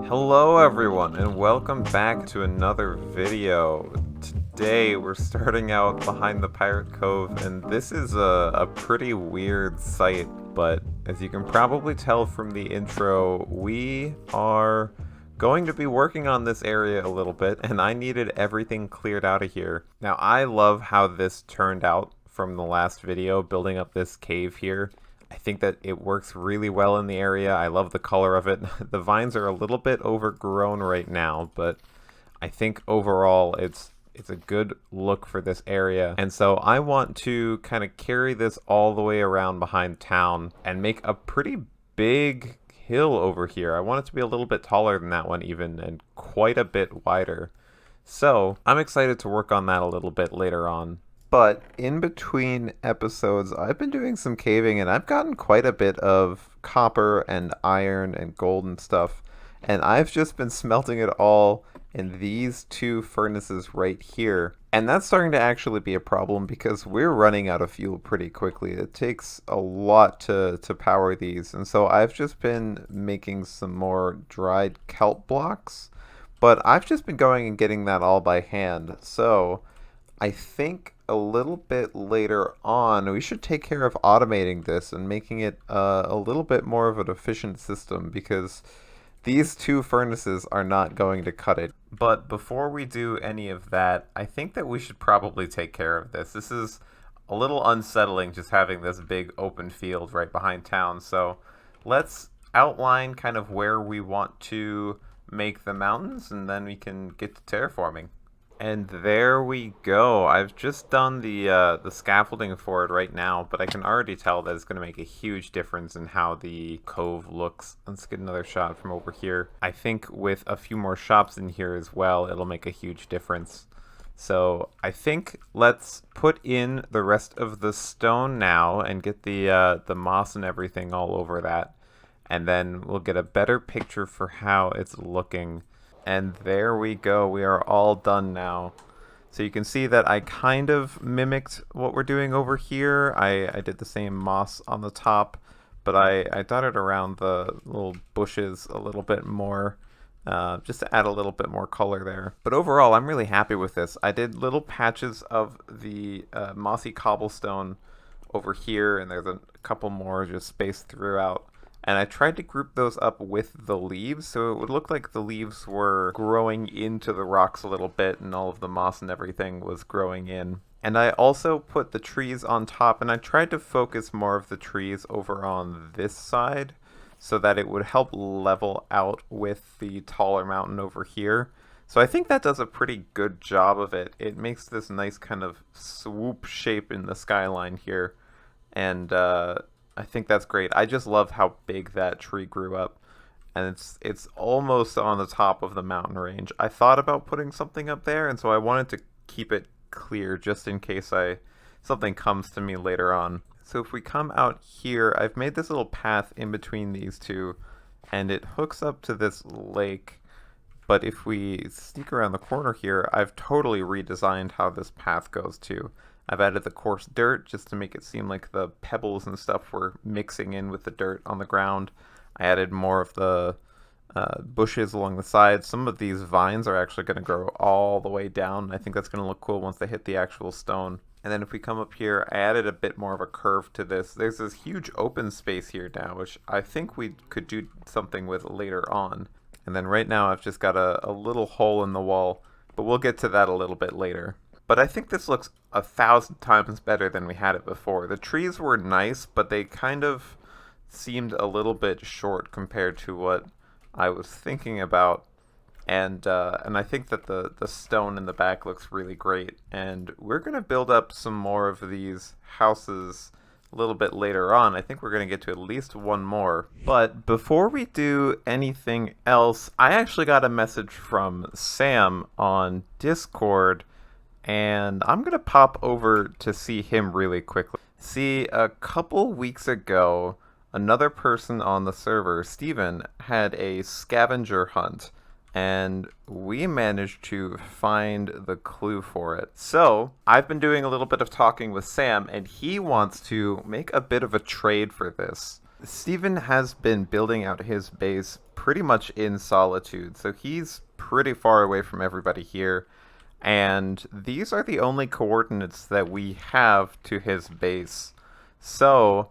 Hello everyone and welcome back to another video. Today we're starting out behind the Pirate Cove and this is a pretty weird sight, but as you can probably tell from the intro, we are going to be working on this area a little bit and I needed everything cleared out of here. Now I love how this turned out from the last video, building up this cave here. I think that it works really well in the area. I love the color of it. The vines are a little bit overgrown right now, but I think overall it's a good look for this area. And so I want to kind of carry this all the way around behind town and make a pretty big hill over here. I want it to be a little bit taller than that one even, and quite a bit wider. So I'm excited to work on that a little bit later on. But in between episodes, I've been doing some caving and I've gotten quite a bit of copper and iron and gold and stuff. And I've just been smelting it all in these two furnaces right here. And that's starting to actually be a problem because we're running out of fuel pretty quickly. It takes a lot to power these. And so I've just been making some more dried kelp blocks. But I've just been going and getting that all by hand. So I think a little bit later on, we should take care of automating this and making it a little bit more of an efficient system because these two furnaces are not going to cut it. But before we do any of that, I think that we should probably take care of this. This is a little unsettling just having this big open field right behind town. So let's outline kind of where we want to make the mountains and then we can get to terraforming. And there we go. I've just done the scaffolding for it right now, but I can already tell that it's going to make a huge difference in how the cove looks. Let's get another shot from over here. I think with a few more shops in here as well, it'll make a huge difference. So I think let's put in the rest of the stone now and get the moss and everything all over that. And then we'll get a better picture for how it's looking. And there we go. We are all done now. So you can see that I kind of mimicked what we're doing over here. I did the same moss on the top, but I dotted around the little bushes a little bit more, just to add a little bit more color there. But overall, I'm really happy with this. I did little patches of the mossy cobblestone over here, and there's a couple more just spaced throughout. And I tried to group those up with the leaves, so it would look like the leaves were growing into the rocks a little bit, and all of the moss and everything was growing in. And I also put the trees on top, and I tried to focus more of the trees over on this side, so that it would help level out with the taller mountain over here. So I think that does a pretty good job of it. It makes this nice kind of swoop shape in the skyline here, and I think that's great. I just love how big that tree grew up, and it's almost on the top of the mountain range. I thought about putting something up there, and so I wanted to keep it clear just in case something comes to me later on. So if we come out here, I've made this little path in between these two, and it hooks up to this lake. But if we sneak around the corner here, I've totally redesigned how this path goes too. I've added the coarse dirt just to make it seem like the pebbles and stuff were mixing in with the dirt on the ground. I added more of the bushes along the sides. Some of these vines are actually going to grow all the way down. I think that's going to look cool once they hit the actual stone. And then if we come up here, I added a bit more of a curve to this. There's this huge open space here now, which I think we could do something with later on. And then right now I've just got a little hole in the wall, but we'll get to that a little bit later. But I think this looks 1,000 times better than we had it before. The trees were nice, but they kind of seemed a little bit short compared to what I was thinking about. And I think that the stone in the back looks really great. And we're going to build up some more of these houses a little bit later on. I think we're going to get to at least one more. But before we do anything else, I actually got a message from Sam on Discord, and I'm going to pop over to see him really quickly. See, a couple weeks ago, another person on the server, Steven, had a scavenger hunt, and we managed to find the clue for it. So, I've been doing a little bit of talking with Sam, and he wants to make a bit of a trade for this. Steven has been building out his base pretty much in solitude, so he's pretty far away from everybody here. And these are the only coordinates that we have to his base. So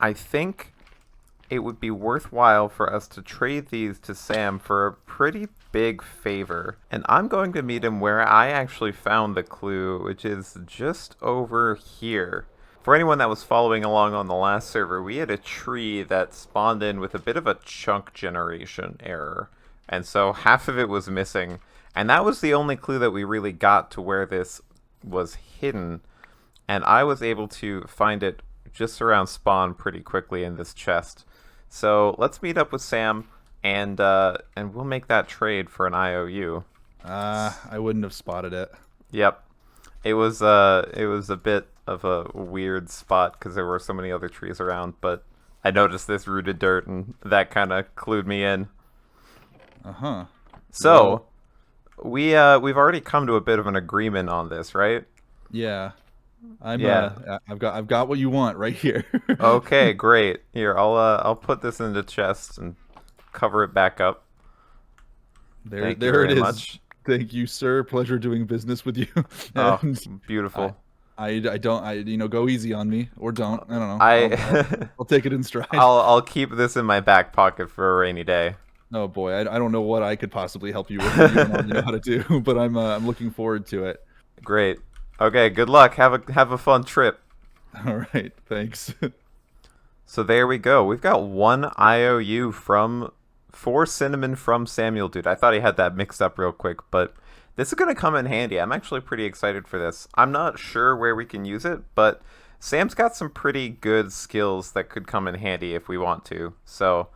I think it would be worthwhile for us to trade these to Sam for a pretty big favor. And I'm going to meet him where I actually found the clue, which is just over here. For anyone that was following along on the last server, we had a tree that spawned in with a bit of a chunk generation error. And so half of it was missing. And that was the only clue that we really got to where this was hidden. And I was able to find it just around spawn pretty quickly in this chest. So let's meet up with Sam, and we'll make that trade for an IOU. I wouldn't have spotted it. Yep, it was a bit of a weird spot because there were so many other trees around, but I noticed this rooted dirt, and that kind of clued me in. So we've already come to a bit of an agreement on this, right? Yeah. I've got what you want right here. Okay, great. Here, I'll put this in the chest and cover it back up. There Thank it you very is. much. Thank you, sir. Pleasure doing business with you. Oh, And beautiful. I don't go easy on me or don't. I don't know. I'll take it in stride. I'll keep this in my back pocket for a rainy day. Oh boy, I don't know what I could possibly help you with. You know how to do, but I'm looking forward to it. Great. Okay, good luck. Have a fun trip. All right, thanks. So there we go. We've got one IOU for Cinnamon from Samuel Dude. I thought he had that mixed up real quick, but this is going to come in handy. I'm actually pretty excited for this. I'm not sure where we can use it, but Sam's got some pretty good skills that could come in handy if we want to. So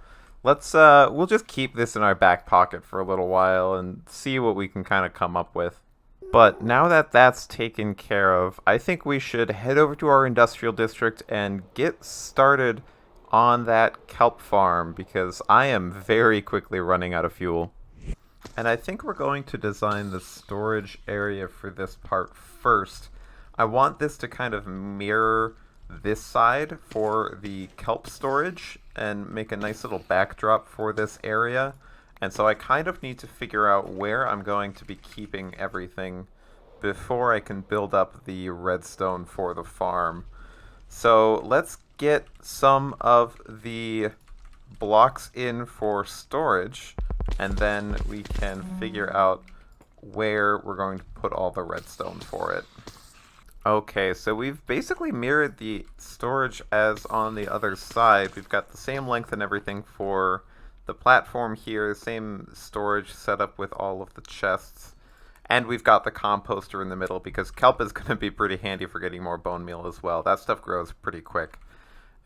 we'll just keep this in our back pocket for a little while and see what we can kind of come up with. But now that that's taken care of, I think we should head over to our industrial district and get started on that kelp farm because I am very quickly running out of fuel. And I think we're going to design the storage area for this part first. I want this to kind of mirror this side for the kelp storage and make a nice little backdrop for this area. And so I kind of need to figure out where I'm going to be keeping everything before I can build up the redstone for the farm. So let's get some of the blocks in for storage, and then we can figure out where we're going to put all the redstone for it. Okay, so we've basically mirrored the storage as on the other side. We've got the same length and everything for the platform here, same storage setup with all of the chests, and we've got the composter in the middle because kelp is going to be pretty handy for getting more bone meal as well. That stuff grows pretty quick.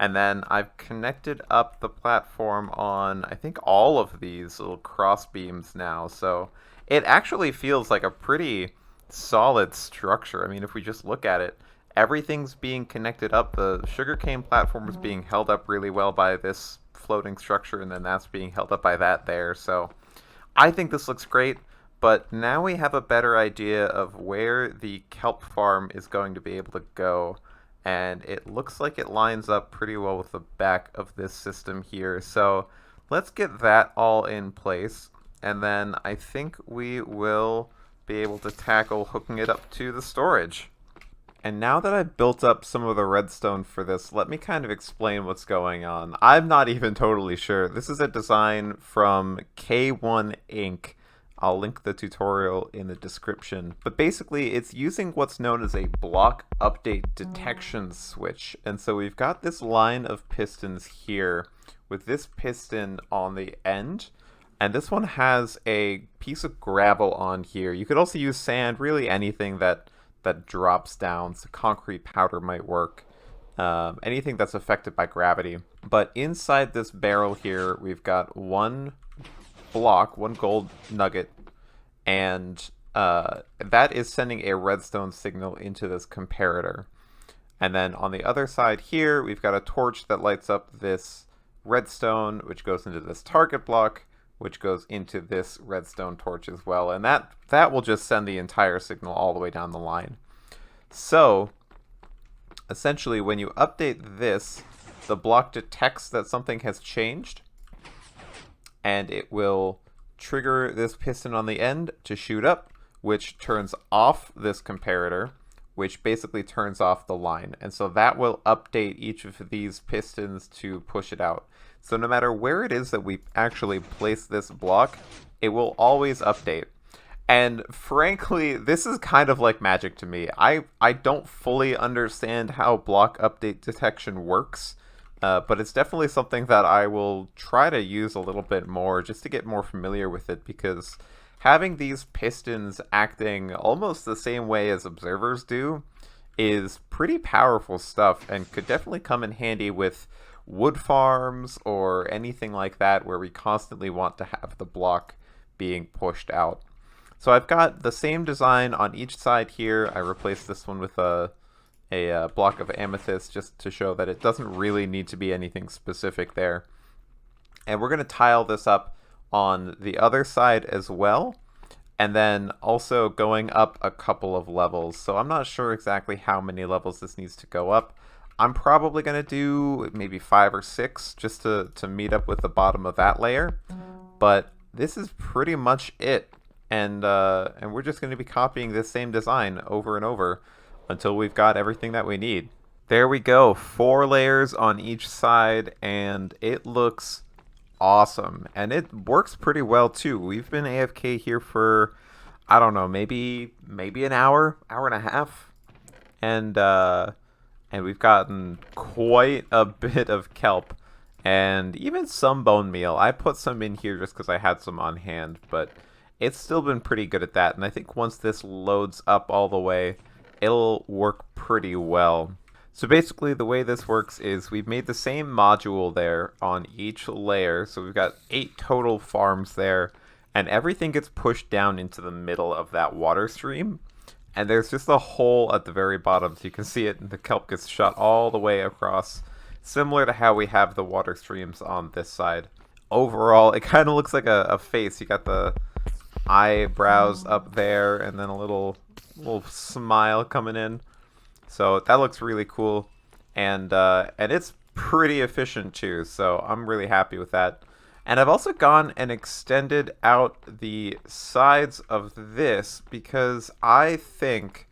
And then I've connected up the platform on, I think, all of these little cross beams now, so it actually feels like a pretty solid structure. I mean, if we just look at it, everything's being connected up. The sugarcane platform is being held up really well by this floating structure, and then that's being held up by that there. So I think this looks great, but now we have a better idea of where the kelp farm is going to be able to go, and it looks like it lines up pretty well with the back of this system here. So let's get that all in place, and then I think we will be able to tackle hooking it up to the storage. And now that I've built up some of the redstone for this, let me kind of explain what's going on. I'm not even totally sure. This is a design from K1 Inc. I'll link the tutorial in the description. But basically, it's using what's known as a block update detection switch. And so we've got this line of pistons here with this piston on the end. And this one has a piece of gravel on here. You could also use sand, really anything that drops down. So concrete powder might work. Anything that's affected by gravity. But inside this barrel here, we've got one block, one gold nugget, and that is sending a redstone signal into this comparator. And then on the other side here, we've got a torch that lights up this redstone, which goes into this target block, which goes into this redstone torch as well. And that will just send the entire signal all the way down the line. So essentially, when you update this, the block detects that something has changed, and it will trigger this piston on the end to shoot up, which turns off this comparator, which basically turns off the line. And so that will update each of these pistons to push it out. So no matter where it is that we actually place this block, it will always update. And frankly, this is kind of like magic to me. I don't fully understand how block update detection works, but it's definitely something that I will try to use a little bit more just to get more familiar with it, because having these pistons acting almost the same way as observers do is pretty powerful stuff and could definitely come in handy with wood farms or anything like that where we constantly want to have the block being pushed out. So I've got the same design on each side here. I replaced this one with a block of amethyst just to show that it doesn't really need to be anything specific there. And we're going to tile this up on the other side as well, and then also going up a couple of levels. So I'm not sure exactly how many levels this needs to go up. I'm probably going to do maybe 5 or 6 just to meet up with the bottom of that layer. But this is pretty much it. And we're just going to be copying this same design over and over until we've got everything that we need. There we go, 4 layers on each side, and it looks awesome. And it works pretty well too. We've been AFK here for, I don't know, maybe an hour and a half. And we've gotten quite a bit of kelp and even some bone meal. I put some in here just because I had some on hand, but it's still been pretty good at that, and I think once this loads up all the way, it'll work pretty well. So basically the way this works is we've made the same module there on each layer, so we've got 8 total farms there, and everything gets pushed down into the middle of that water stream, and there's just a hole at the very bottom, so you can see it, and the kelp gets shot all the way across, similar to how we have the water streams on this side. Overall, it kind of looks like a face. You got the eyebrows up there and then a little smile coming in, so that looks really cool, and it's pretty efficient too, so I'm really happy with that. And I've also gone and extended out the sides of this because I think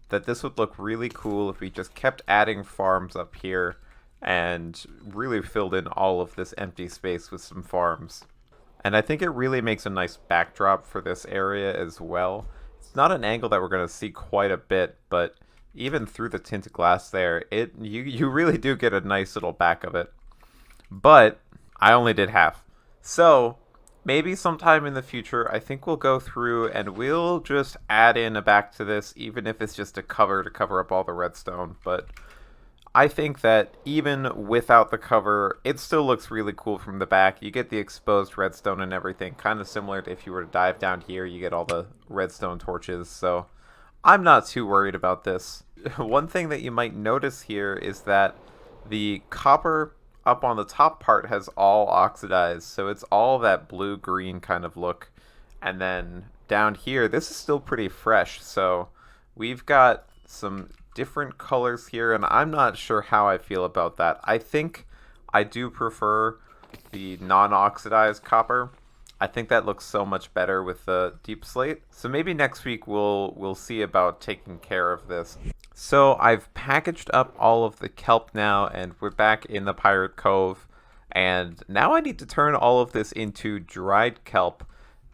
that this would look really cool if we just kept adding farms up here and really filled in all of this empty space with some farms. And I think it really makes a nice backdrop for this area as well. It's not an angle that we're going to see quite a bit, but even through the tinted glass there, you really do get a nice little back of it. But I only did half. So maybe sometime in the future, I think we'll go through and we'll just add in a back to this, even if it's just a cover to cover up all the redstone. But I think that even without the cover, it still looks really cool from the back. You get the exposed redstone and everything, kind of similar to if you were to dive down here, you get all the redstone torches. So I'm not too worried about this. One thing that you might notice here is that the copper up on the top part has all oxidized. So it's all that blue-green kind of look. And then down here, this is still pretty fresh. So we've got some different colors here, and I'm not sure how I feel about that. I think I do prefer the non-oxidized copper. I think that looks so much better with the deep slate. So maybe next week we'll see about taking care of this. So I've packaged up all of the kelp now, and we're back in the Pirate Cove. And now I need to turn all of this into dried kelp.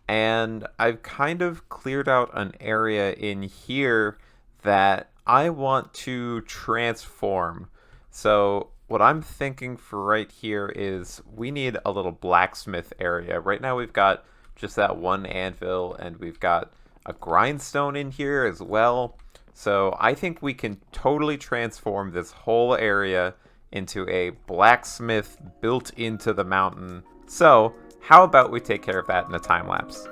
And I've kind of cleared out an area in here that I want to transform. So what I'm thinking for right here is we need a little blacksmith area. Right now we've got just that one anvil, and we've got a grindstone in here as well. So I think we can totally transform this whole area into a blacksmith built into the mountain. So how about we take care of that in a time lapse?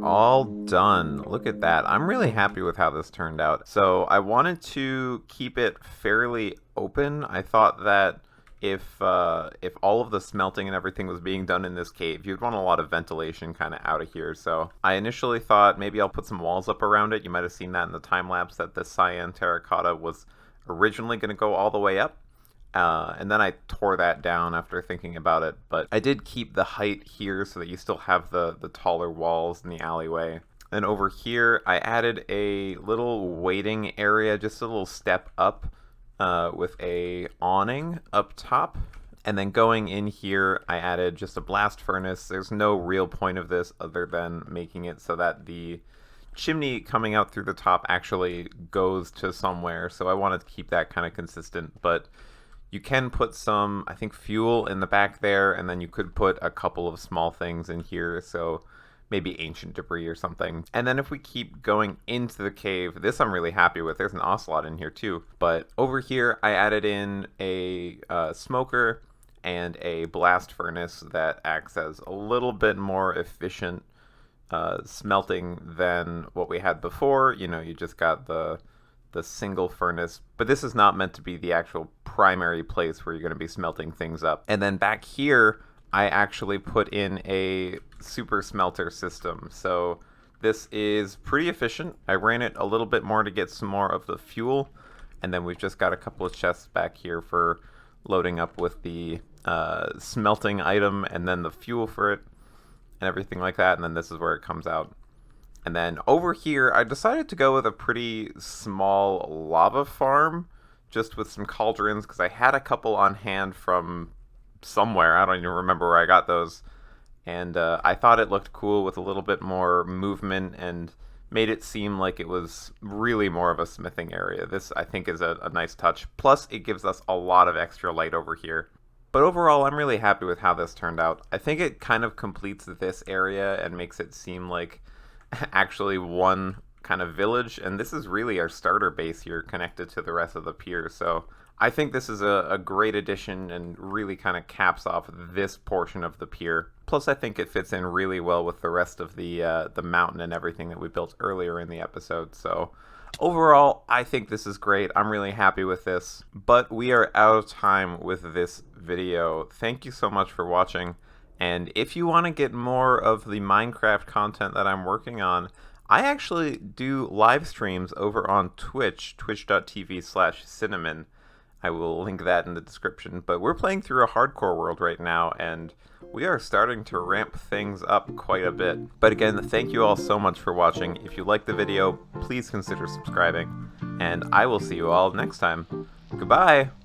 all done. Look at that. I'm really happy with how this turned out. So I wanted to keep it fairly open. I thought that if all of the smelting and everything was being done in this cave, you'd want a lot of ventilation kind of out of here. So I initially thought maybe I'll put some walls up around it. You might have seen that in the time lapse that the cyan terracotta was originally going to go all the way up. And then I tore that down after thinking about it. But I did keep the height here so that you still have the taller walls in the alleyway. And over here, I added a little waiting area, just a little step up. With a awning up top, and then going in here I added just a blast furnace. There's no real point of this other than making it so that the chimney coming out through the top actually goes to somewhere, so I wanted to keep that kind of consistent. But you can put some, I think, fuel in the back there, and then you could put a couple of small things in here, so maybe ancient debris or something. And then if we keep going into the cave, this I'm really happy with. There's an ocelot in here too. But over here, I added in a smoker and a blast furnace that acts as a little bit more efficient smelting than what we had before. You know, you just got the single furnace, but this is not meant to be the actual primary place where you're going to be smelting things up. And then back here, I actually put in a super smelter system. So this is pretty efficient. I ran it a little bit more to get some more of the fuel. And then we've just got a couple of chests back here for loading up with the smelting item and then the fuel for it and everything like that. And then this is where it comes out. And then over here, I decided to go with a pretty small lava farm, just with some cauldrons, because I had a couple on hand from somewhere. I don't even remember where I got those. And I thought it looked cool with a little bit more movement and made it seem like it was really more of a smithing area. This, I think, is a nice touch. Plus, it gives us a lot of extra light over here. But overall, I'm really happy with how this turned out. I think it kind of completes this area and makes it seem like actually one kind of village. And this is really our starter base here connected to the rest of the pier. So I think this is a great addition and really kind of caps off this portion of the pier. Plus, I think it fits in really well with the rest of the mountain and everything that we built earlier in the episode. So overall, I think this is great. I'm really happy with this. But we are out of time with this video. Thank you so much for watching. And if you want to get more of the Minecraft content that I'm working on, I actually do live streams over on Twitch, twitch.tv/cinnamon. I will link that in the description, but we're playing through a hardcore world right now, and we are starting to ramp things up quite a bit. But again, thank you all so much for watching. If you liked the video, please consider subscribing, and I will see you all next time. Goodbye!